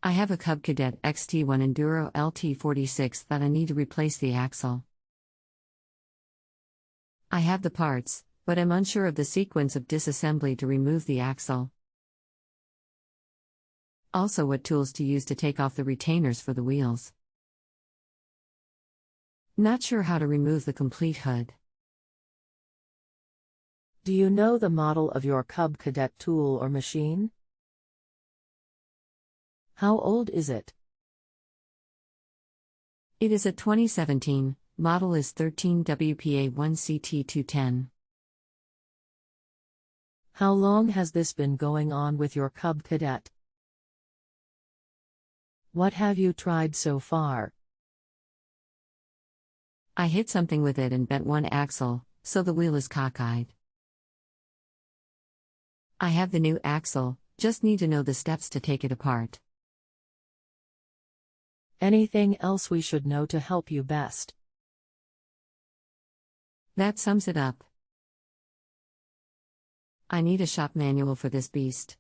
I have a Cub Cadet XT1 Enduro lt46 that I need to replace the axle. I have the parts, but am unsure of the sequence of disassembly to remove the axle. Also, what tools to use to take off the retainers for the wheels. Not sure how to remove the complete hood. Do you know the model of your Cub Cadet tool or machine? How old is it? It is a 2017, model is 13WPA1CT210. How long has this been going on with your Cub Cadet? What have you tried so far? I hit something with it and bent one axle, so the wheel is cockeyed. I have the new axle, just need to know the steps to take it apart. Anything else we should know to help you best? That sums it up. I need a shop manual for this beast.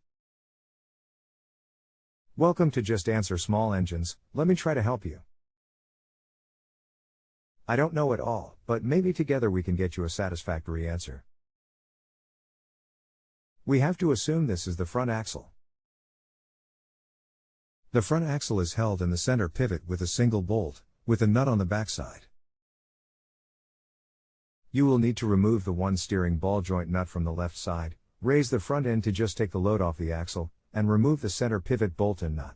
Welcome to Just Answer Small Engines, let me try to help you. I don't know it all, but maybe together we can get you a satisfactory answer. We have to assume this is the front axle. The front axle is held in the center pivot with a single bolt, with a nut on the backside. You will need to remove the one steering ball joint nut from the left side, raise the front end to just take the load off the axle, and remove the center pivot bolt and nut.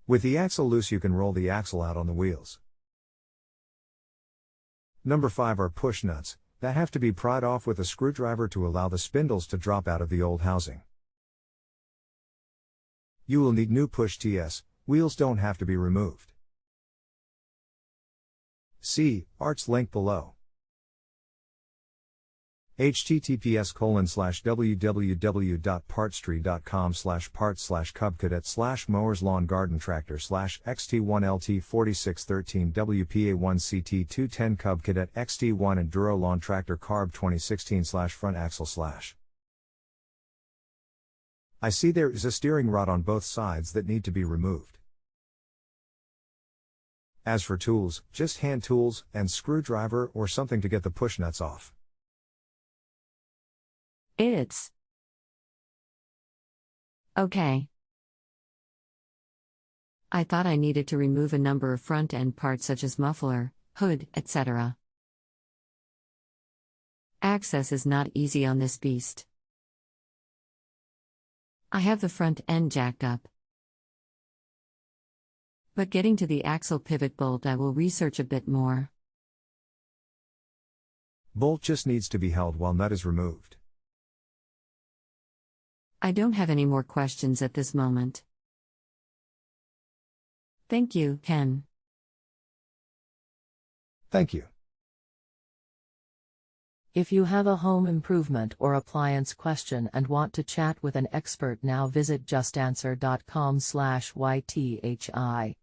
With the axle loose, you can roll the axle out on the wheels. Number 5 are push nuts, that have to be pried off with a screwdriver to allow the spindles to drop out of the old housing. You will need new push TS, wheels don't have to be removed. See arts link below. https://www.partstree.com/parts/cubcadet/mowers lawn garden tractor/xt1 lt46 13 WPA1CT210 Cub Cadet XT1 Enduro lawn tractor carb 2016/front axle/. I see there is a steering rod on both sides that need to be removed. As for tools, just hand tools and screwdriver or something to get the push nuts off. It's okay. I thought I needed to remove a number of front end parts such as muffler, hood, etc. Access is not easy on this beast. I have the front end jacked up. But getting to the axle pivot bolt, I will research a bit more. Bolt just needs to be held while nut is removed. I don't have any more questions at this moment. Thank you, Ken. Thank you. If you have a home improvement or appliance question and want to chat with an expert now, visit justanswer.com/ythi.